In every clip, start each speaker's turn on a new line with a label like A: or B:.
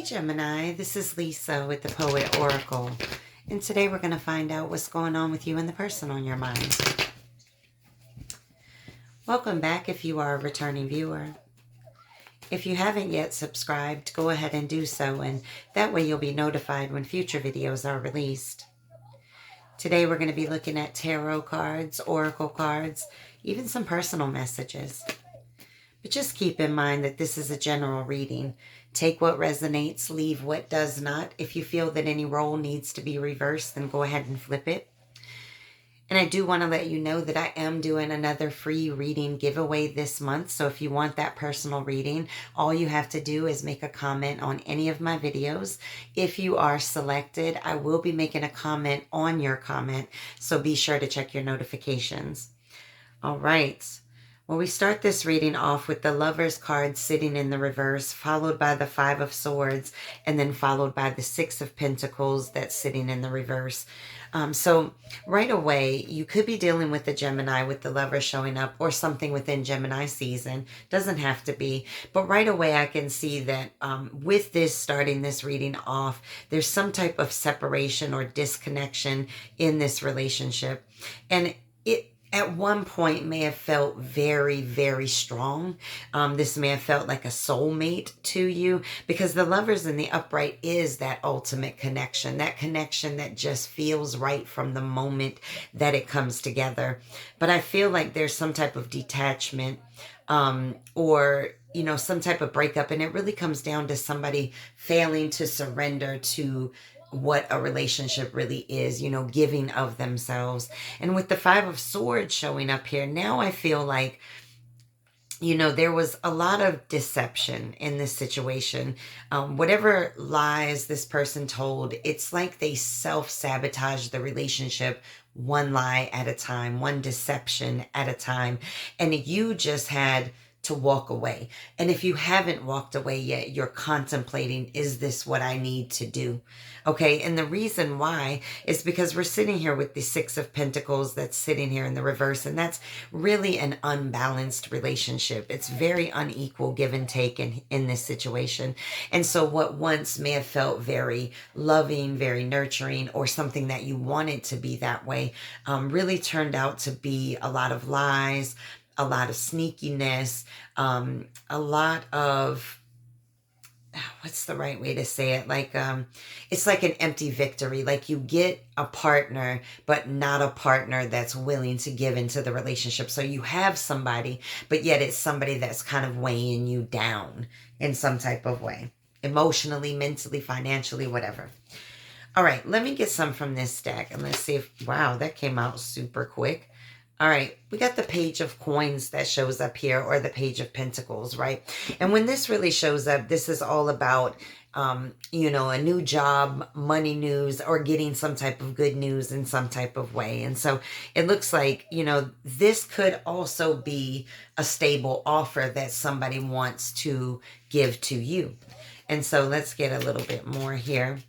A: Gemini, this is Lisa with the Poet Oracle, and today we're going to find out what's going on with you and the person on your mind. Welcome back if you are a returning viewer. If you haven't yet subscribed, go ahead and do so, and that way you'll be notified when future videos are released. Today we're going to be looking at tarot cards, oracle cards, even some personal messages. But just keep in mind that this is a general reading. Take what resonates, leave what does not. If you feel that any role needs to be reversed, then go ahead and flip it. And I do want to let you know that I am doing another free reading giveaway this month. So if you want that personal reading, all you have to do is make a comment on any of my videos. If you are selected, I will be making a comment on your comment. So be sure to check your notifications. All right. Well, we start this reading off with the Lover's card sitting in the reverse, followed by the Five of Swords, and then followed by the Six of Pentacles that's sitting in the reverse. So right away, you could be dealing with the Gemini with the Lover showing up, or something within Gemini season. Doesn't have to be. But right away, I can see that with this, starting this reading off, there's some type of separation or disconnection in this relationship. And it at one point may have felt very, very strong. This may have felt like a soulmate to you, because the Lovers in the upright is that ultimate connection, that connection that just feels right from the moment that it comes together. But I feel like there's some type of detachment or, you know, some type of breakup. And it really comes down to somebody failing to surrender to what a relationship really is, you know, giving of themselves. And with the Five of Swords showing up here, now I feel like, you know, there was a lot of deception in this situation. Whatever lies this person told, it's like they self-sabotaged the relationship, one lie at a time, one deception at a time. And you just had to walk away. And if you haven't walked away yet, you're contemplating, is this what I need to do? Okay. And the reason why is because we're sitting here with the Six of Pentacles that's sitting here in the reverse. And that's really an unbalanced relationship. It's very unequal give and take in this situation. And so what once may have felt very loving, very nurturing, or something that you wanted to be that way, really turned out to be a lot of lies, a lot of sneakiness, a lot of, what's the right way to say it? Like, it's like an empty victory. Like you get a partner, but not a partner that's willing to give into the relationship. So you have somebody, but yet it's somebody that's kind of weighing you down in some type of way, emotionally, mentally, financially, whatever. All right, let me get some from this deck and let's see if, wow, that came out super quick. All right, we got the Page of Coins that shows up here, or the Page of Pentacles, right? And when this really shows up, this is all about, you know, a new job, money news, or getting some type of good news in some type of way. And so it looks like, you know, this could also be a stable offer that somebody wants to give to you. And so let's get a little bit more here.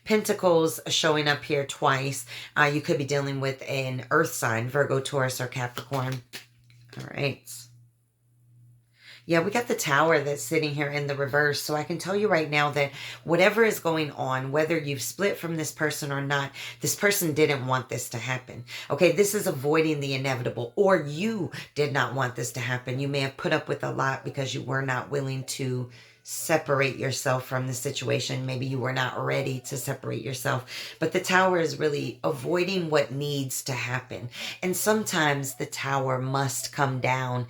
A: Pentacles showing up here twice. You could be dealing with an earth sign, Virgo, Taurus, or Capricorn. All right. Yeah, we got the Tower that's sitting here in the reverse. So I can tell you right now that whatever is going on, whether you've split from this person or not, this person didn't want this to happen. Okay, this is avoiding the inevitable, or you did not want this to happen. You may have put up with a lot because you were not willing to separate yourself from the situation. Maybe you were not ready to separate yourself. But the Tower is really avoiding what needs to happen. And sometimes the Tower must come down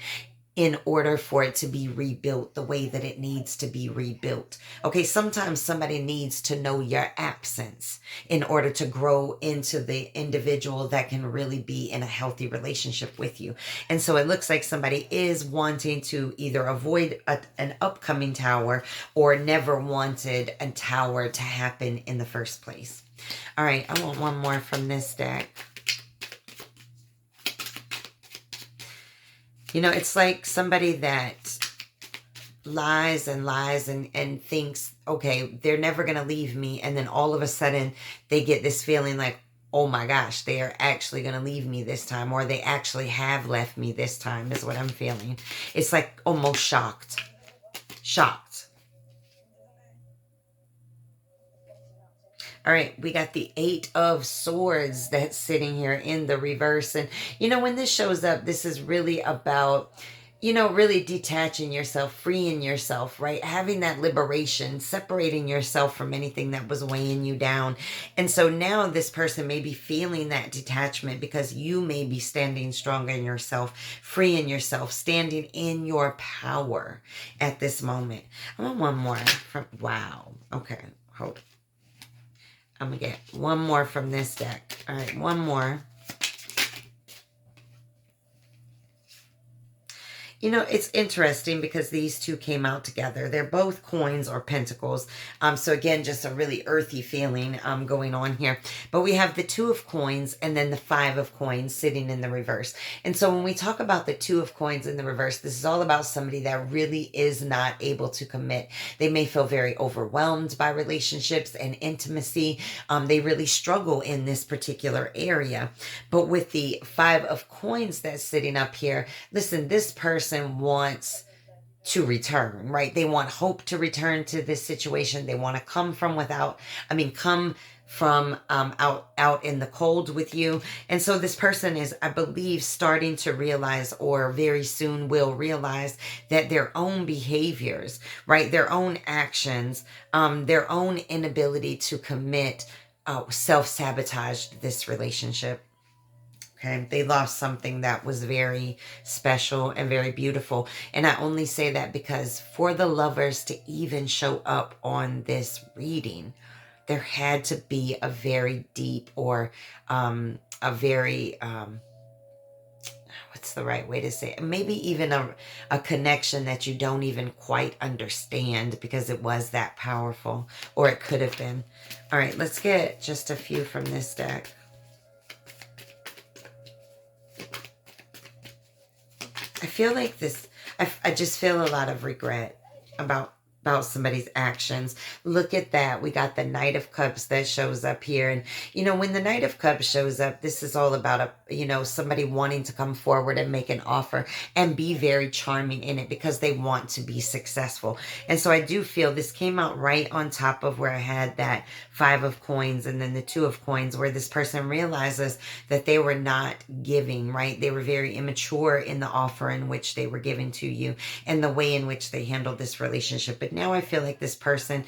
A: in order for it to be rebuilt the way that it needs to be rebuilt. Okay, sometimes somebody needs to know your absence in order to grow into the individual that can really be in a healthy relationship with you. And so it looks like somebody is wanting to either avoid an upcoming Tower, or never wanted a Tower to happen in the first place. All right, I want one more from this deck. You know, it's like somebody that lies and lies and thinks, okay, they're never going to leave me. And then all of a sudden they get this feeling like, oh my gosh, they are actually going to leave me this time, or they actually have left me this time, is what I'm feeling. It's like almost shocked. Shocked. All right, we got the Eight of Swords that's sitting here in the reverse. And, you know, when this shows up, this is really about, you know, really detaching yourself, freeing yourself, right? Having that liberation, separating yourself from anything that was weighing you down. And so now this person may be feeling that detachment because you may be standing stronger in yourself, freeing yourself, standing in your power at this moment. I want one more from, wow. Okay, hold on. I'm going to get one more from this deck. All right, one more. You know, it's interesting because these two came out together. They're both coins or pentacles. So again, just a really earthy feeling going on here. But we have the Two of Coins and then the Five of Coins sitting in the reverse. And so when we talk about the Two of Coins in the reverse, this is all about somebody that really is not able to commit. They may feel very overwhelmed by relationships and intimacy. They really struggle in this particular area. But with the Five of Coins that's sitting up here, listen, this person wants to return, right? They want hope to return to this situation. They want to come from out in the cold with you. And so this person is, I believe, starting to realize, or very soon will realize, that their own behaviors, right, their own actions, their own inability to commit, self-sabotaged this relationship. Okay, they lost something that was very special and very beautiful. And I only say that because for the lovers to even show up on this reading, there had to be a very deep or a very, what's the right way to say it? Maybe even a connection that you don't even quite understand because it was that powerful, or it could have been. All right, let's get just a few from this deck. I feel like this, I just feel a lot of regret about somebody's actions. Look at that. We got the Knight of Cups that shows up here. And, you know, when the Knight of Cups shows up, this is all about, somebody wanting to come forward and make an offer and be very charming in it because they want to be successful. And so I do feel this came out right on top of where I had that Five of Coins and then the Two of Coins, where this person realizes that they were not giving, right? They were very immature in the offer in which they were giving to you and the way in which they handled this relationship. But now I feel like this person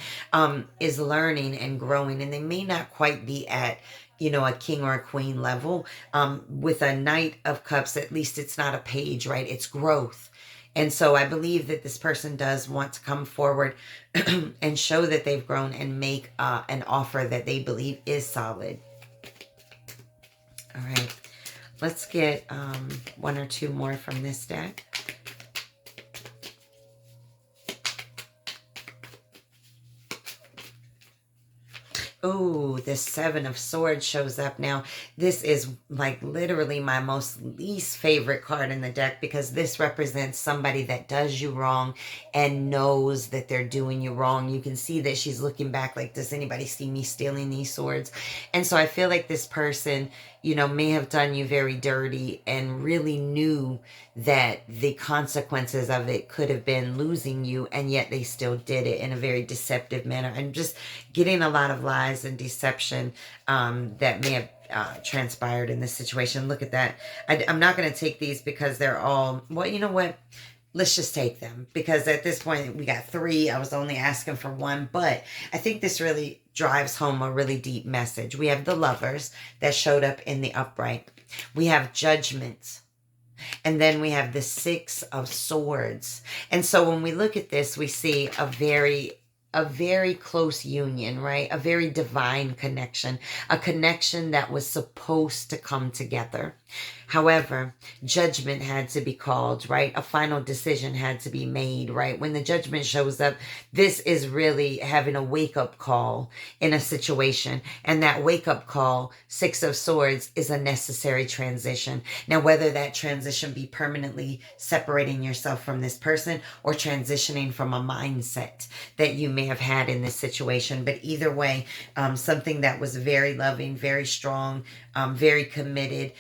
A: is learning and growing, and they may not quite be at, a king or a queen level. With a Knight of Cups, at least it's not a page, right? It's growth. And so I believe that this person does want to come forward and show that they've grown and make an offer that they believe is solid. All right, let's get one or two more from this deck. Oh, the Seven of Swords shows up now. This is like literally my most least favorite card in the deck because this represents somebody that does you wrong and knows that they're doing you wrong. You can see that she's looking back like, does anybody see me stealing these swords? And so I feel like this person, may have done you very dirty and really knew that the consequences of it could have been losing you, and yet they still did it in a very deceptive manner. I'm just getting a lot of lies and deception that may have transpired in this situation. Look at that. I'm not going to take these because they're all, well, you know what? Let's just take them because at this point we got three. I was only asking for one, but I think this really drives home a really deep message. We have the Lovers that showed up in the upright. We have Judgment. And then we have the Six of Swords. And so when we look at this, we see a very close union, right? A very divine connection, a connection that was supposed to come together. However, judgment had to be called, right? A final decision had to be made, right? When the Judgment shows up, this is really having a wake-up call in a situation. And that wake-up call, Six of Swords, is a necessary transition. Now, whether that transition be permanently separating yourself from this person or transitioning from a mindset that you may have had in this situation. But either way, something that was very loving, very strong, very committed,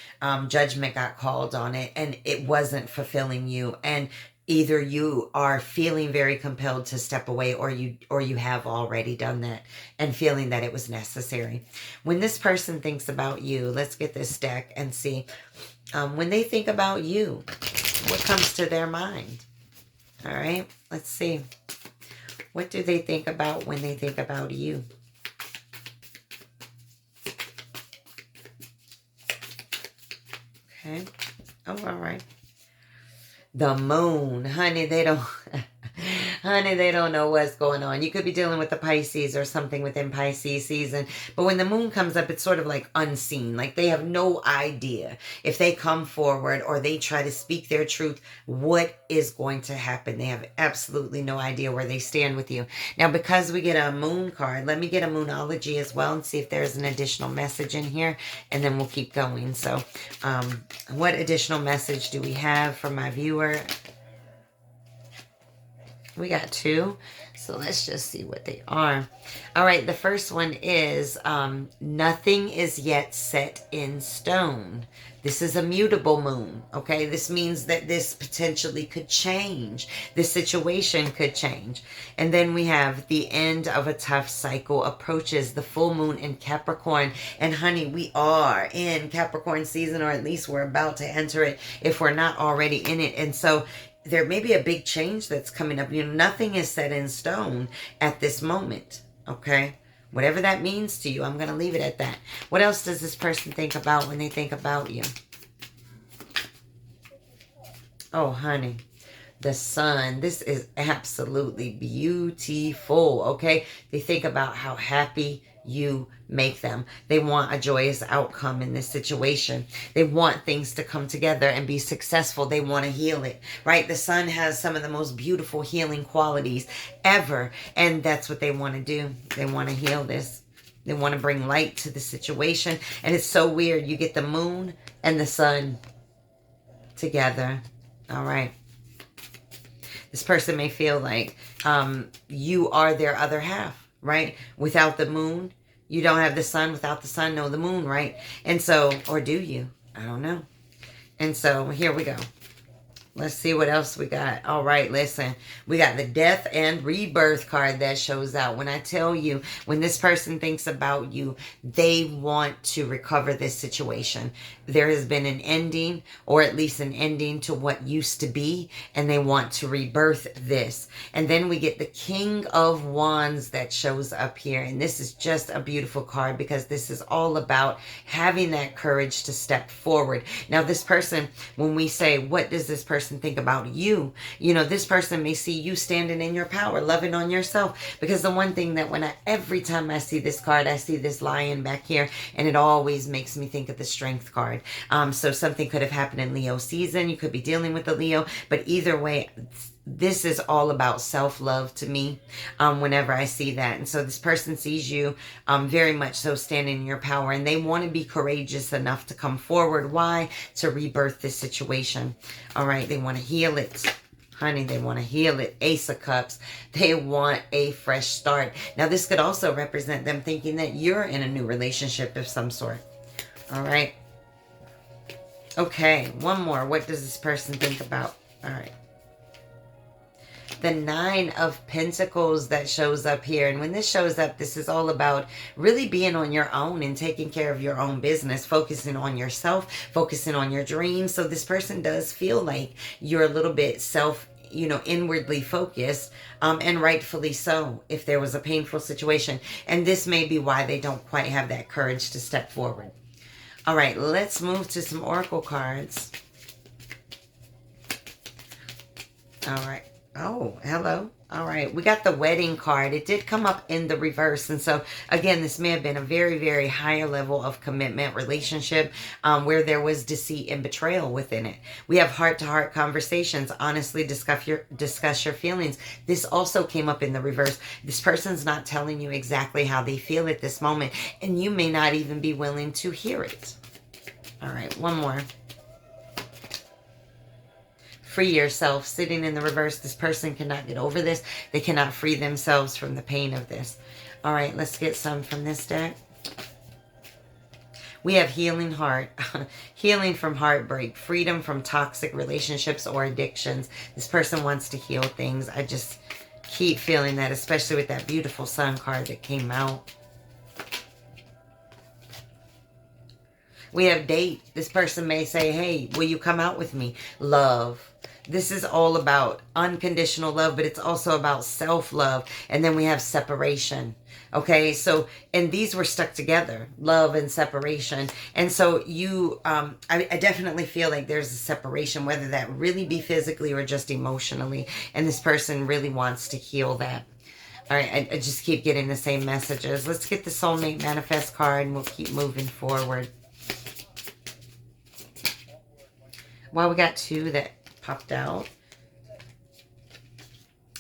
A: judgment got called on it, and it wasn't fulfilling you. And either you are feeling very compelled to step away, or you have already done that and feeling that it was necessary. When this person thinks about you, let's get this deck and see. When they think about you, what comes to their mind? All right, let's see. What do they think about when they think about you? Okay. Oh, all right. The moon. Honey, they don't... Honey, they don't know what's going on. You could be dealing with the Pisces or something within Pisces season. But when the moon comes up, it's sort of like unseen. Like they have no idea if they come forward or they try to speak their truth, what is going to happen. They have absolutely no idea where they stand with you. Now, because we get a moon card, let me get a Moonology as well and see if there's an additional message in here. And then we'll keep going. So what additional message do we have for my viewer? We got two, so let's just see what they are. All right, the first one is nothing is yet set in stone. This is a mutable moon, okay? This means that this potentially could change. This situation could change. And then we have the end of a tough cycle approaches, the full moon in Capricorn. And honey, we are in Capricorn season, or at least we're about to enter it if we're not already in it. And so there may be a big change that's coming up. You know, nothing is set in stone at this moment, okay? Whatever that means to you, I'm going to leave it at that. What else does this person think about when they think about you? Oh, honey, the sun. This is absolutely beautiful, okay? They think about how happy you make them. They want a joyous outcome in this situation. They want things to come together and be successful. They want to heal it, right? The sun has some of the most beautiful healing qualities ever, and that's what they want to do. They want to heal this. They want to bring light to the situation, and it's so weird. You get the moon and the sun together. All right. This person may feel like you are their other half. Right? Without the moon, you don't have the sun. Without the sun, no the moon, right? And so, or do you? I don't know. And so, here we go. Let's see what else we got. All right, listen. We got the death and rebirth card that shows out. When I tell you, when this person thinks about you, they want to recover this situation. There has been an ending, or at least an ending to what used to be, and they want to rebirth this. And then we get the King of Wands that shows up here. And this is just a beautiful card because this is all about having that courage to step forward. Now, this person, when we say, what does this person think about you? You know, this person may see you standing in your power, loving on yourself. Because the one thing that every time I see this card, I see this lion back here, and it always makes me think of the Strength card. So something could have happened in Leo season. You could be dealing with a Leo, but either way, this is all about self-love to me whenever I see that. And so this person sees you very much so standing in your power, and they want to be courageous enough to come forward. Why? To rebirth this situation. All right, they want to heal it. Honey, they want to heal it. Ace of Cups. They want a fresh start. Now, this could also represent them thinking that you're in a new relationship of some sort. All right. Okay, one more. What does this person think about? All right. The Nine of Pentacles that shows up here. And when this shows up, this is all about really being on your own and taking care of your own business, focusing on yourself, focusing on your dreams. So this person does feel like you're a little bit inwardly focused, and rightfully so if there was a painful situation. And this may be why they don't quite have that courage to step forward. All right, let's move to some oracle cards. All right. Oh, hello. All right. We got the wedding card. It did come up in the reverse. And so, again, this may have been a very, very higher level of commitment relationship where there was deceit and betrayal within it. We have heart-to-heart conversations. Honestly, discuss your feelings. This also came up in the reverse. This person's not telling you exactly how they feel at this moment, and you may not even be willing to hear it. All right. One more. Free yourself. Sitting in the reverse, this person cannot get over this. They cannot free themselves from the pain of this. All right, let's get some from this deck. We have healing heart, healing from heartbreak, freedom from toxic relationships or addictions. This person wants to heal things. I just keep feeling that, especially with that beautiful sun card that came out. We have date. This person may say, hey, will you come out with me? Love. This is all about unconditional love, but it's also about self-love. And then we have separation. Okay, so, and these were stuck together, love and separation. And so you, I definitely feel like there's a separation, whether that really be physically or just emotionally. And this person really wants to heal that. All right, I just keep getting the same messages. Let's get the soulmate manifest card and we'll keep moving forward. Well, we got two that popped out.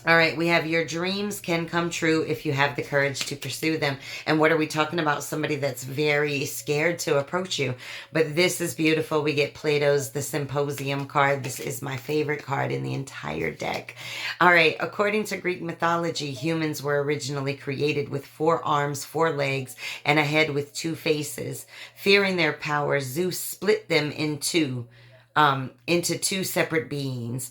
A: All right, we have your dreams can come true if you have the courage to pursue them. And what are we talking about? Somebody that's very scared to approach you. But this is beautiful. We get Plato's The Symposium card. This is my favorite card in the entire deck. All right, according to Greek mythology, humans were originally created with 4 arms, 4 legs, and a head with 2 faces. Fearing their power, Zeus split them into 2 separate beings,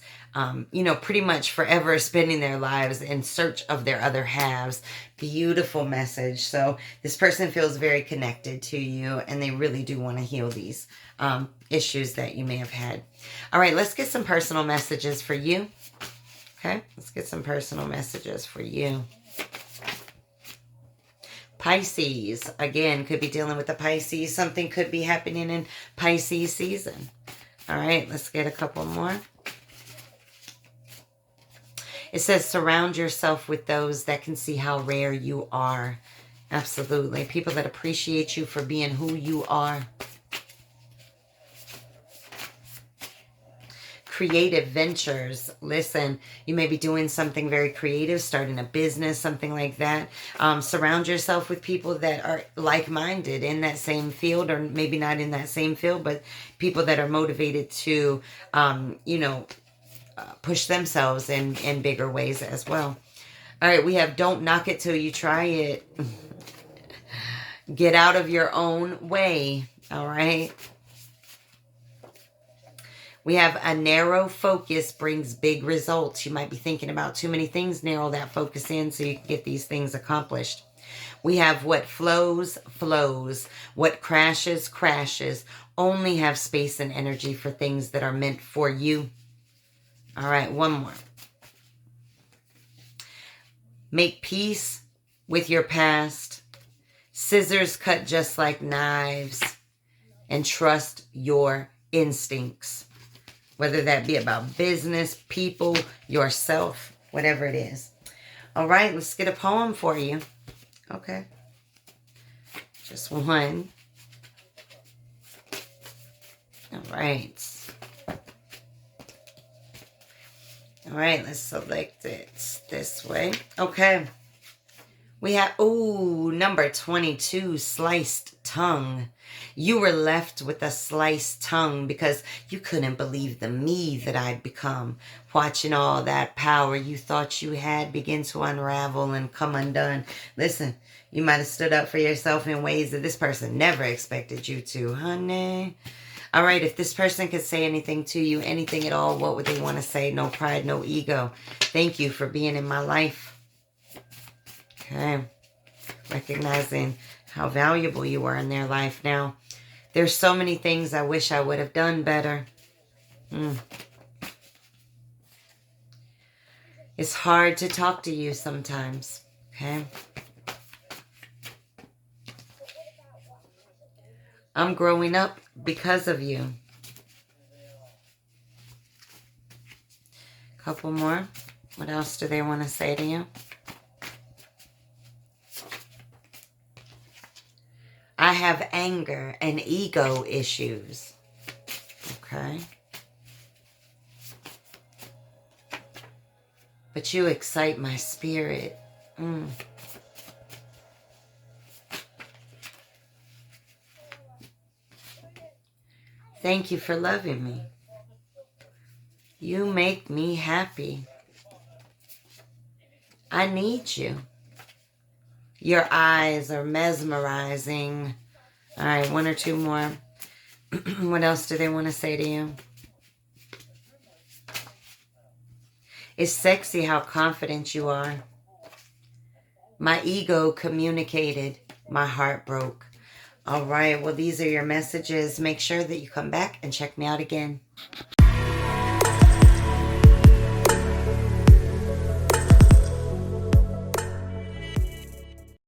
A: you know, pretty much forever spending their lives in search of their other halves. Beautiful message. So this person feels very connected to you and they really do want to heal these issues that you may have had. All right, let's get some personal messages for you. Okay, let's get some personal messages for you. Pisces, again, could be dealing with the Pisces. Something could be happening in Pisces season. All right, let's get a couple more. It says, surround yourself with those that can see how rare you are. Absolutely. People that appreciate you for being who you are. Creative ventures. Listen, you may be doing something very creative, starting a business, something like that. Surround yourself with people that are like-minded in that same field, or maybe not in that same field, but people that are motivated to, you know, push themselves in bigger ways as well. All right, we have don't knock it till you try it. Get out of your own way. All right. We have a narrow focus brings big results. You might be thinking about too many things. Narrow that focus in so you can get these things accomplished. We have what flows, flows. What crashes, crashes. Only have space and energy for things that are meant for you. All right, one more. Make peace with your past. Scissors cut just like knives. And trust your instincts. Whether that be about business, people, yourself, whatever it is. All right, let's get a poem for you. Okay. Just one. All right. All right, let's select it this way. Okay. We have, ooh, number 22, sliced tongue. You were left with a sliced tongue because you couldn't believe the me that I'd become. Watching all that power you thought you had begin to unravel and come undone. Listen, you might have stood up for yourself in ways that this person never expected you to, honey. All right, if this person could say anything to you, anything at all, what would they want to say? No pride, no ego. Thank you for being in my life. Okay. Recognizing how valuable you are in their life now. There's so many things I wish I would have done better. It's hard to talk to you sometimes. Okay. I'm growing up because of you. Couple more. What else do they want to say to you? I have anger and ego issues. Okay. But you excite my spirit. Thank you for loving me. You make me happy. I need you. Your eyes are mesmerizing. All right, one or two more. What else do they want to say to you? It's sexy how confident you are. My ego communicated. My heart broke. All right, well, these are your messages. Make sure that you come back and check me out again.